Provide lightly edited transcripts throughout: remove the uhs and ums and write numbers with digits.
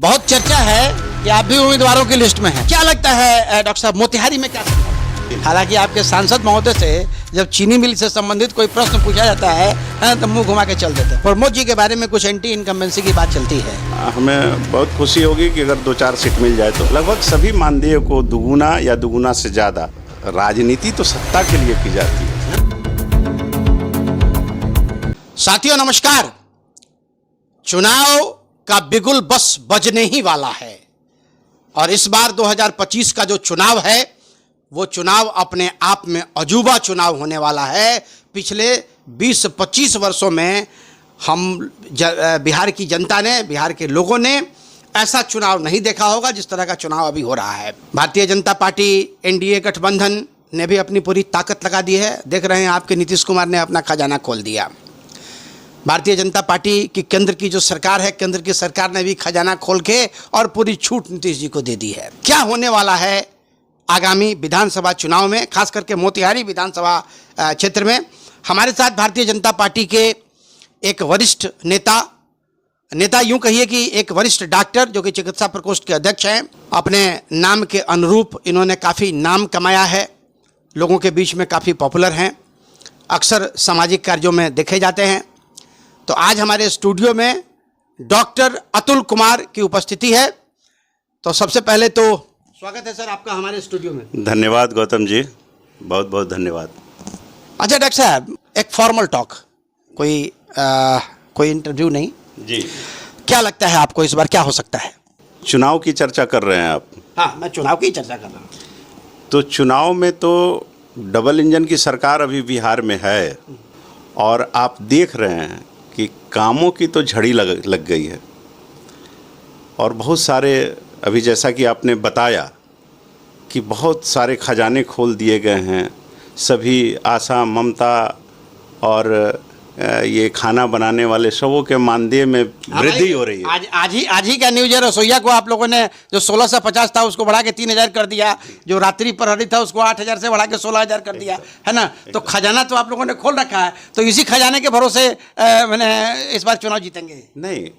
बहुत चर्चा है कि आप भी उम्मीदवारों की लिस्ट में हैं। क्या लगता है डॉक्टर साहब, मोतिहारी में क्या संभव है? हालांकि आपके सांसद महोदय से जब चीनी मिल से संबंधित कोई प्रश्न पूछा जाता है तो मुंह घुमा के चल देते हैं। प्रमोद जी के बारे में कुछ एंटी इनकम्बेंसी की बात चलती है। हमें बहुत खुशी होगी कि अगर 2-4 सीट मिल जाए तो लगभग सभी मानदेय को दुगुना या दुगुना से ज़्यादा। राजनीति तो सत्ता के लिए की जाती है। साथियों नमस्कार। चुनाव का बिगुल बस बजने ही वाला है और इस बार 2025 का जो चुनाव है वो चुनाव अपने आप में अजूबा चुनाव होने वाला है। पिछले 20-25 वर्षों में हम बिहार की जनता ने, बिहार के लोगों ने ऐसा चुनाव नहीं देखा होगा जिस तरह का चुनाव अभी हो रहा है। भारतीय जनता पार्टी एनडीए गठबंधन ने भी अपनी पूरी ताकत लगा दी है। देख रहे हैं आपके नीतीश कुमार ने अपना खजाना खोल दिया। भारतीय जनता पार्टी की केंद्र की जो सरकार है, केंद्र की सरकार ने भी खजाना खोल के और पूरी छूट नीतीश जी को दे दी है। क्या होने वाला है आगामी विधानसभा चुनाव में, खास करके मोतिहारी विधानसभा क्षेत्र में? हमारे साथ भारतीय जनता पार्टी के एक वरिष्ठ नेता यूं कहिए कि एक वरिष्ठ डॉक्टर जो कि चिकित्सा प्रकोष्ठ के अध्यक्ष हैं। अपने नाम के अनुरूप इन्होंने काफ़ी नाम कमाया है, लोगों के बीच में काफ़ी पॉपुलर हैं, अक्सर सामाजिक कार्यों में देखे जाते हैं। तो आज हमारे स्टूडियो में डॉक्टर अतुल कुमार की उपस्थिति है। तो सबसे पहले तो स्वागत है सर आपका हमारे स्टूडियो में। धन्यवाद गौतम जी, बहुत बहुत धन्यवाद। अच्छा डॉक्टर साहब, एक फॉर्मल टॉक, कोई इंटरव्यू नहीं जी। क्या लगता है आपको इस बार क्या हो सकता है? चुनाव की चर्चा कर रहे हैं आप? हाँ, मैं चुनाव की चर्चा कर रहा हूँ। तो चुनाव में तो डबल इंजन की सरकार अभी बिहार में है और आप देख रहे हैं कि कामों की तो झड़ी लग गई है और बहुत सारे, अभी जैसा कि आपने बताया कि बहुत सारे खजाने खोल दिए गए हैं। सभी आशा, ममता और ये खाना बनाने वाले सबों के मानदेय में वृद्धि हो रही है। आज ही का न्यूज़ है। रसोईया को आप लोगों ने जो 1650 था उसको बढ़ा के 3000 कर दिया, जो रात्रि प्रहरी था उसको 8000 से बढ़ा के 16000 कर दिया, है ना? तो खजाना तो आप लोगों ने खोल रखा है। तो इसी खजाने के भरोसे मैंने इस बार चुनाव जीतेंगे? नहीं,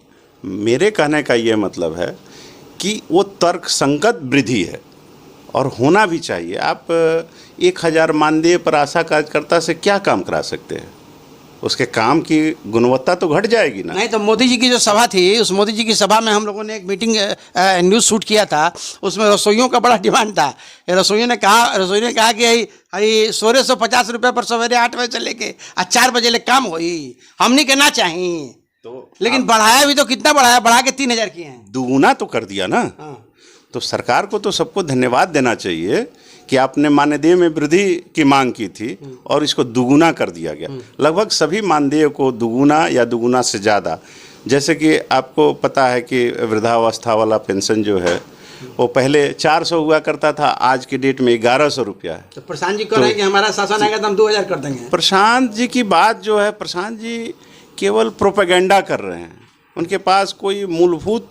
मेरे कहने का ये मतलब है कि वो तर्क संगत वृद्धि है और होना भी चाहिए। आप 1000 मानदेय पर आशा कार्यकर्ता से क्या काम करा सकते हैं? उसके काम की गुणवत्ता तो घट जाएगी ना। नहीं तो मोदी जी की जो सभा थी, उस मोदी जी की सभा में हम लोगों ने एक मीटिंग न्यूज़ शूट किया था, उसमें रसोइयों का बड़ा डिमांड था। रसोइयों ने कहा कि 1650 रुपये पर सवेरे 8 बजे से लेके 4 बजे ले काम होई, हमनी के ना चाहिए। तो लेकिन बढ़ाया भी तो कितना बढ़ाया? बढ़ा के 3000 किए हैं, दुगुना तो कर दिया ना। हाँ। तो सरकार को तो सबको धन्यवाद देना चाहिए कि आपने मानदेय में वृद्धि की मांग की थी और इसको दुगुना कर दिया गया। लगभग सभी मानदेय को दुगुना या दुगुना से ज़्यादा। जैसे कि आपको पता है कि वृद्धावस्था वाला पेंशन जो है वो पहले 400 हुआ करता था, आज की डेट में 1100 रुपया है। तो प्रशांत जी कह रहे हैं कि हमारा शासन आएगा तो हम 2000 कर देंगे। प्रशांत जी की बात जो है, प्रशांत जी केवल प्रोपेगेंडा कर रहे हैं। उनके पास कोई मूलभूत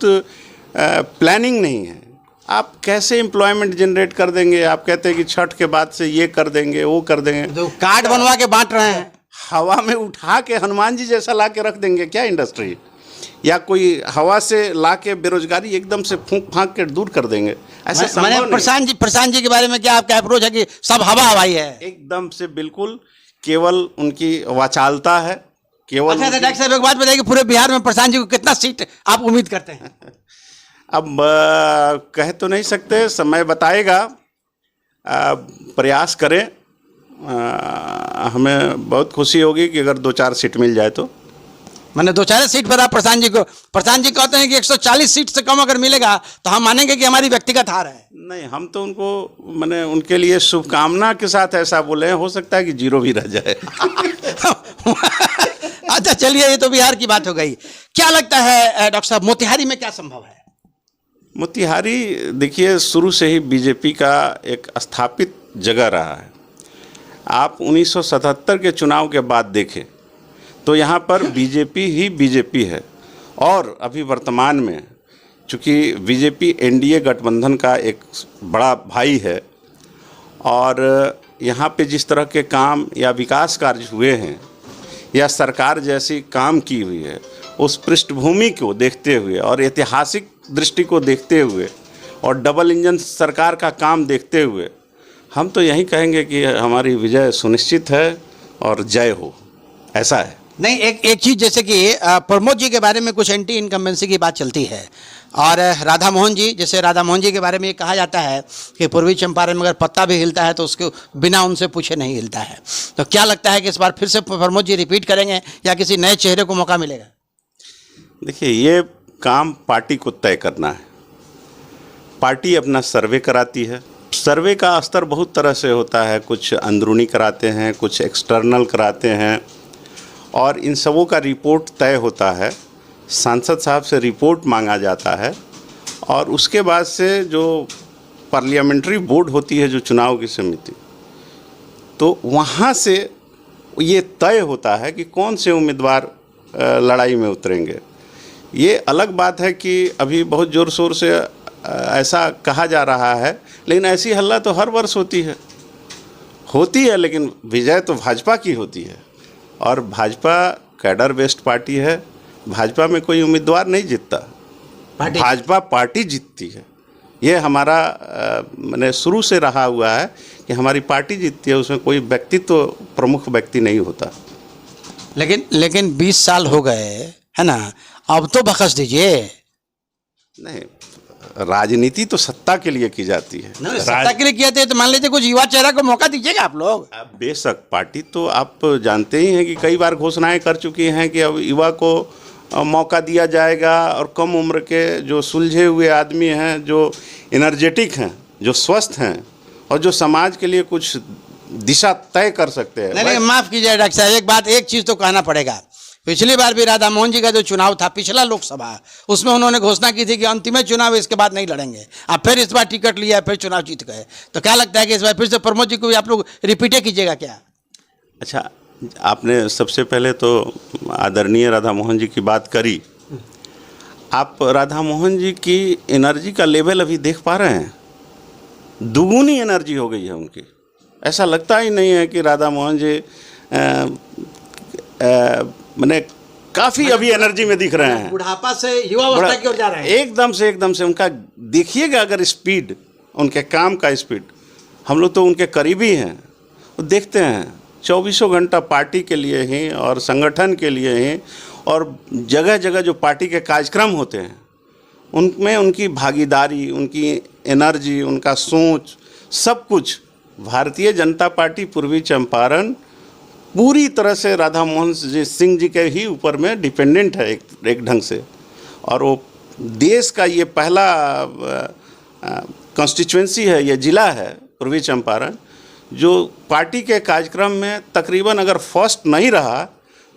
प्लानिंग नहीं है। आप कैसे एम्प्लॉयमेंट जनरेट कर देंगे? आप कहते हैं कि छठ के बाद से ये कर देंगे, वो कर देंगे, तो कार्ड बनवा के बांट रहे हैं। हवा में उठा के हनुमान जी जैसा ला के रख देंगे क्या इंडस्ट्री? या कोई हवा से ला के बेरोजगारी एकदम से फूंक फांक के दूर कर देंगे? ऐसा संभव नहीं। प्रशांत जी के बारे में क्या आपका अप्रोच है कि सब हवा हवाई है? एकदम से बिल्कुल, केवल उनकी वाचालता है, केवल। अच्छा डॉक्टर साहब, एक बात बताइए कि पूरे बिहार में प्रशांत जी को कितना सीट आप उम्मीद करते हैं? अब कह तो नहीं सकते, समय बताएगा। प्रयास करें। हमें बहुत खुशी होगी कि अगर 2-4 सीट मिल जाए तो। मैंने 2-4 सीट पर आप प्रशांत जी कहते हैं कि 140 सीट से कम अगर मिलेगा तो हम मानेंगे कि हमारी व्यक्तिगत हार है। नहीं, हम तो उनके लिए शुभकामना के साथ ऐसा बोले हैं। हो सकता है कि 0 भी रह जाए। अच्छा चलिए, ये तो बिहार की बात हो गई। क्या लगता है डॉक्टर साहब, मोतिहारी में क्या संभव है? मोतिहारी देखिए, शुरू से ही बीजेपी का एक स्थापित जगह रहा है। आप 1977 के चुनाव के बाद देखें तो यहाँ पर बीजेपी ही बीजेपी है। और अभी वर्तमान में चूँकि बीजेपी एनडीए गठबंधन का एक बड़ा भाई है और यहाँ पे जिस तरह के काम या विकास कार्य हुए हैं या सरकार जैसी काम की हुई है, उस पृष्ठभूमि को देखते हुए और ऐतिहासिक दृष्टि को देखते हुए और डबल इंजन सरकार का काम देखते हुए हम तो यही कहेंगे कि हमारी विजय सुनिश्चित है और जय हो, ऐसा है। नहीं, एक चीज़ जैसे कि प्रमोद जी के बारे में कुछ एंटी इनकम्बेंसी की बात चलती है, और राधा मोहन जी, जैसे राधा मोहन जी के बारे में ये कहा जाता है कि पूर्वी चंपारण में अगर पत्ता भी हिलता है तो उसको बिना उनसे पूछे नहीं हिलता है। तो क्या लगता है कि इस बार फिर से प्रमोद जी रिपीट करेंगे या किसी नए चेहरे को मौका मिलेगा? देखिए, ये काम पार्टी को तय करना है। पार्टी अपना सर्वे कराती है। सर्वे का स्तर बहुत तरह से होता है, कुछ अंदरूनी कराते हैं, कुछ एक्सटर्नल कराते हैं, और इन सबों का रिपोर्ट तय होता है। सांसद साहब से रिपोर्ट मांगा जाता है और उसके बाद से जो पार्लियामेंट्री बोर्ड होती है, जो चुनाव की समिति, तो वहाँ से ये तय होता है कि कौन से उम्मीदवार लड़ाई में उतरेंगे। ये अलग बात है कि अभी बहुत ज़ोर शोर से ऐसा कहा जा रहा है, लेकिन ऐसी हल्ला तो हर वर्ष होती है, लेकिन विजय तो भाजपा की होती है और भाजपा कैडर बेस्ड पार्टी है। भाजपा में कोई उम्मीदवार नहीं जीतता, भाजपा पार्टी जीतती है। ये हमारा मैंने शुरू से रहा हुआ है कि हमारी पार्टी जीतती है, उसमें कोई व्यक्तित्व तो प्रमुख व्यक्ति नहीं होता। लेकिन 20 साल हो गए है ना, अब तो बख्श दीजिए। नहीं, राजनीति तो सत्ता के लिए की जाती है। सत्ता के लिए किया तो मान लीजिए कुछ युवा चेहरा को मौका दीजिएगा आप लोग। बेशक पार्टी तो आप जानते ही हैं कि कई बार घोषणाएं कर चुकी हैं कि अब युवा को मौका दिया जाएगा, और कम उम्र के जो सुलझे हुए आदमी हैं, जो एनर्जेटिक हैं, जो स्वस्थ हैं और जो समाज के लिए कुछ दिशा तय कर सकते हैं। नहीं, माफ़ कीजिए डॉक्टर साहब, एक चीज़ तो कहना पड़ेगा। पिछली बार भी राधा मोहन जी का जो चुनाव था, पिछला लोकसभा, उसमें उन्होंने घोषणा की थी कि अंतिम चुनाव, इसके बाद नहीं लड़ेंगे। अब फिर इस बार टिकट लिया, फिर चुनाव जीत गए। तो क्या लगता है कि इस बार फिर से प्रमोद जी को भी आप लोग रिपीट कीजिएगा क्या? अच्छा, आपने सबसे पहले तो आदरणीय राधा मोहन जी की बात करी। आप राधा मोहन जी की एनर्जी का लेवल अभी देख पा रहे हैं, दुगुनी एनर्जी हो गई है उनकी। ऐसा लगता ही नहीं है कि राधा मोहन जी मैंने काफ़ी अभी एनर्जी में दिख रहे हैं, बुढ़ापा से युवावस्था की ओर जा रहे हैं। एकदम से उनका देखिएगा अगर स्पीड, उनके काम का स्पीड, हम लोग तो उनके करीबी हैं, वो देखते हैं 24 घंटा पार्टी के लिए ही और संगठन के लिए ही, और जगह जगह जो पार्टी के कार्यक्रम होते हैं उनमें उनकी भागीदारी, उनकी एनर्जी, उनका सोच, सब कुछ भारतीय जनता पार्टी पूर्वी चंपारण पूरी तरह से राधा मोहन सिंह जी के ही ऊपर में डिपेंडेंट है एक ढंग से। और वो देश का ये पहला कॉन्स्टिट्यूएंसी है, ये ज़िला है पूर्वी चंपारण, जो पार्टी के कार्यक्रम में तकरीबन अगर फर्स्ट नहीं रहा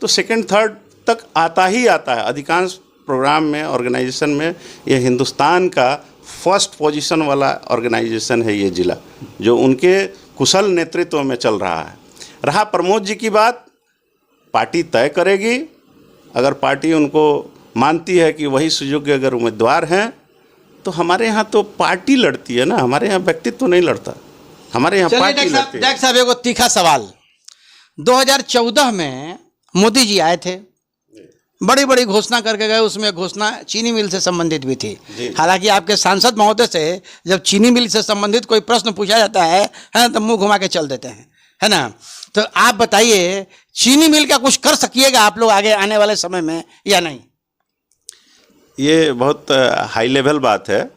तो सेकंड थर्ड तक आता ही आता है। अधिकांश प्रोग्राम में, ऑर्गेनाइजेशन में ये हिंदुस्तान का फर्स्ट पोजीशन वाला ऑर्गेनाइजेशन है ये ज़िला, जो उनके कुशल नेतृत्व में चल रहा है। रहा प्रमोद जी की बात, पार्टी तय करेगी। अगर पार्टी उनको मानती है कि वही सुयोग्य अगर उम्मीदवार हैं, तो हमारे यहाँ तो पार्टी लड़ती है ना, हमारे यहाँ व्यक्तित्व तो नहीं लड़ता, हमारे यहाँ पार्टी लड़ती है। डॉक्टर साहब, एक तीखा सवाल। 2014 में मोदी जी आए थे, बड़ी बड़ी घोषणा करके गए, उसमें घोषणा चीनी मिल से संबंधित भी थी। हालांकि आपके सांसद महोदय से जब चीनी मिल से संबंधित कोई प्रश्न पूछा जाता है तो मुंह घुमा के चल देते हैं, है ना। तो आप बताइए, चीनी मिल का कुछ कर सकिएगा आप लोग आगे आने वाले समय में या नहीं? ये बहुत हाई लेवल बात है,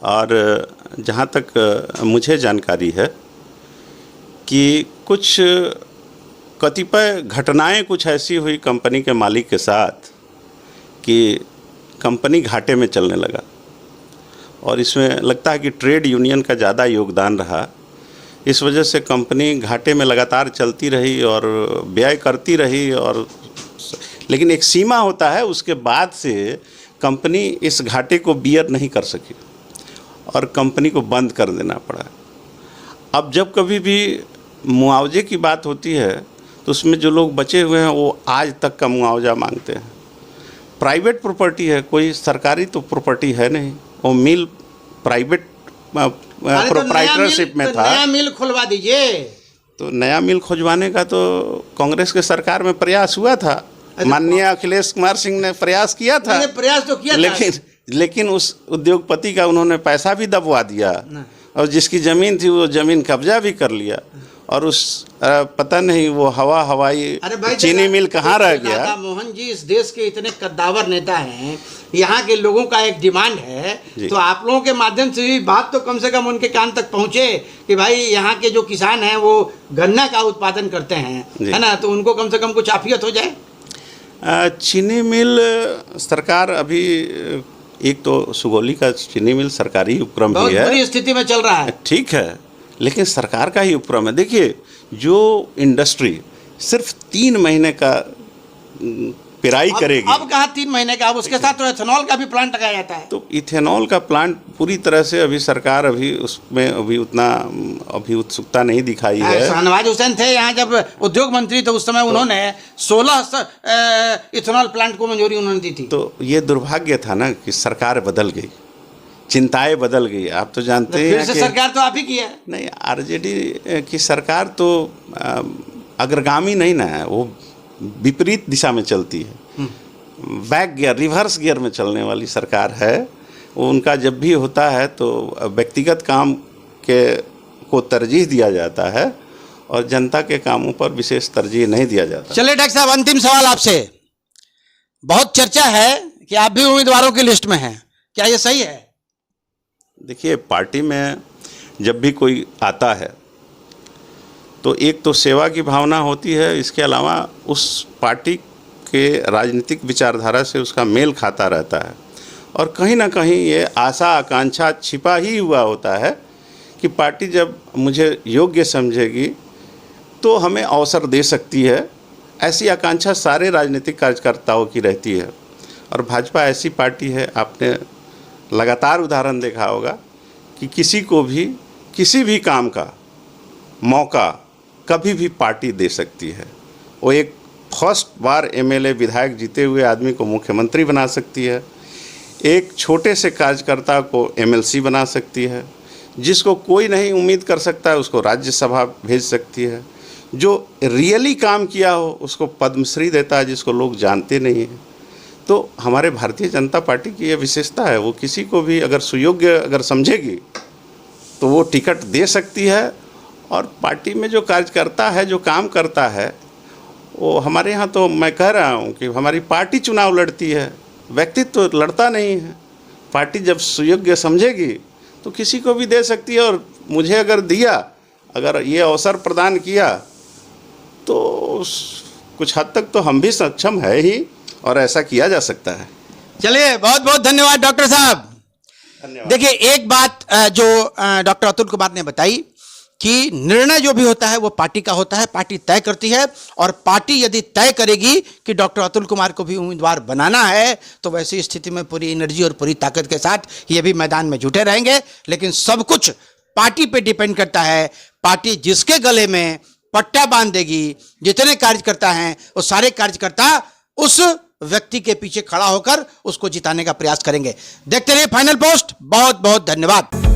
और जहाँ तक मुझे जानकारी है कि कुछ कतिपय घटनाएं कुछ ऐसी हुई कंपनी के मालिक के साथ कि कंपनी घाटे में चलने लगा, और इसमें लगता है कि ट्रेड यूनियन का ज़्यादा योगदान रहा। इस वजह से कंपनी घाटे में लगातार चलती रही और व्यय करती रही, और लेकिन एक सीमा होता है, उसके बाद से कंपनी इस घाटे को बियर नहीं कर सकी और कंपनी को बंद कर देना पड़ा। अब जब कभी भी मुआवजे की बात होती है तो उसमें जो लोग बचे हुए हैं वो आज तक का मुआवजा मांगते हैं। प्राइवेट प्रॉपर्टी है, कोई सरकारी तो प्रॉपर्टी है नहीं। वो मिल प्राइवेट प्रोप्राइटरशिप में था। नया मिल खुलवा दीजिए। तो नया मिल खुजवाने का तो कांग्रेस के सरकार में प्रयास हुआ था, माननीय अखिलेश कुमार सिंह ने प्रयास किया था। प्रयास तो किया लेकिन लेकिन उस उद्योगपति का उन्होंने पैसा भी दबवा दिया और जिसकी ज़मीन थी वो ज़मीन कब्जा भी कर लिया और उस पता नहीं वो हवाई चीनी मिल कहाँ रह गया। राधा मोहन जी इस देश के इतने कद्दावर नेता हैं, यहाँ के लोगों का एक डिमांड है, तो आप लोगों के माध्यम से भी बात तो कम से कम उनके कान तक पहुँचे कि भाई यहाँ के जो किसान हैं वो गन्ना का उत्पादन करते हैं, है ना, तो उनको कम से कम कुछ आफियत हो जाए। चीनी मिल सरकार अभी एक तो सुगौली का चीनी मिल सरकारी उपक्रम भी है, बुरी स्थिति में चल रहा है, ठीक है, लेकिन सरकार का ही उपक्रम है। देखिए जो इंडस्ट्री सिर्फ 3 महीने का पेराई करेगी, अब कहाँ 3 महीने का, अब उसके साथ तो एथेनॉल का भी प्लांट लगाया जाता है। तो इथेनॉल का प्लांट पूरी तरह से अभी सरकार अभी उसमें अभी उतना अभी उत्सुकता नहीं दिखाई है। शाहनवाज हुसैन थे यहाँ जब उद्योग मंत्री, तो उस समय उन्होंने 16 इथेनॉल प्लांट को मंजूरी उन्होंने दी थी। तो ये दुर्भाग्य था ना कि सरकार बदल गई, चिंताएं बदल गई। आप तो जानते हैं फिर से सरकार तो आप ही की है। नहीं, आरजेडी की सरकार तो अग्रगामी नहीं ना है, वो विपरीत दिशा में चलती है, बैक गियर रिवर्स गियर में चलने वाली सरकार है। वो उनका जब भी होता है तो व्यक्तिगत काम के को तरजीह दिया जाता है और जनता के कामों पर विशेष तरजीह नहीं दिया जाता। चलिए डॉक्टर साहब, अंतिम सवाल आपसे। बहुत चर्चा है कि आप भी उम्मीदवारों की लिस्ट में हैं, क्या ये सही है? देखिए, पार्टी में जब भी कोई आता है तो एक तो सेवा की भावना होती है, इसके अलावा उस पार्टी के राजनीतिक विचारधारा से उसका मेल खाता रहता है और कहीं ना कहीं ये आशा आकांक्षा छिपा ही हुआ होता है कि पार्टी जब मुझे योग्य समझेगी तो हमें अवसर दे सकती है। ऐसी आकांक्षा सारे राजनीतिक कार्यकर्ताओं की रहती है और भाजपा ऐसी पार्टी है, आपने लगातार उदाहरण देखा होगा कि किसी को भी किसी भी काम का मौका कभी भी पार्टी दे सकती है। वो एक फर्स्ट बार एमएलए विधायक जीते हुए आदमी को मुख्यमंत्री बना सकती है, एक छोटे से कार्यकर्ता को एमएलसी बना सकती है, जिसको कोई नहीं उम्मीद कर सकता है उसको राज्यसभा भेज सकती है, जो रियली काम किया हो उसको पद्मश्री देता है जिसको लोग जानते नहीं हैं। तो हमारे भारतीय जनता पार्टी की ये विशेषता है, वो किसी को भी अगर सुयोग्य अगर समझेगी तो वो टिकट दे सकती है और पार्टी में जो कार्यकर्ता है, जो काम करता है, वो हमारे यहाँ तो मैं कह रहा हूँ कि हमारी पार्टी चुनाव लड़ती है, व्यक्तित्व तो लड़ता नहीं है। पार्टी जब सुयोग्य समझेगी तो किसी को भी दे सकती है और मुझे अगर दिया, अगर ये अवसर प्रदान किया तो कुछ हद तक तो हम भी सक्षम है ही और ऐसा किया जा सकता है। चलिए, बहुत बहुत धन्यवाद डॉक्टर साहब। देखिए, एक बात जो डॉक्टर अतुल कुमार ने बताई कि निर्णय जो भी होता है वो पार्टी का होता है, पार्टी तय करती है और पार्टी यदि तय करेगी कि डॉक्टर अतुल कुमार को भी उम्मीदवार बनाना है तो वैसी स्थिति में पूरी एनर्जी और पूरी ताकत के साथ ये भी मैदान में जुटे रहेंगे। लेकिन सब कुछ पार्टी पे डिपेंड करता है। पार्टी जिसके गले में पट्टा बांध देगी, जितने कार्यकर्ता हैं वो सारे कार्यकर्ता उस व्यक्ति के पीछे खड़ा होकर उसको जिताने का प्रयास करेंगे। देखते रहिए फाइनल पोस्ट। बहुत बहुत धन्यवाद।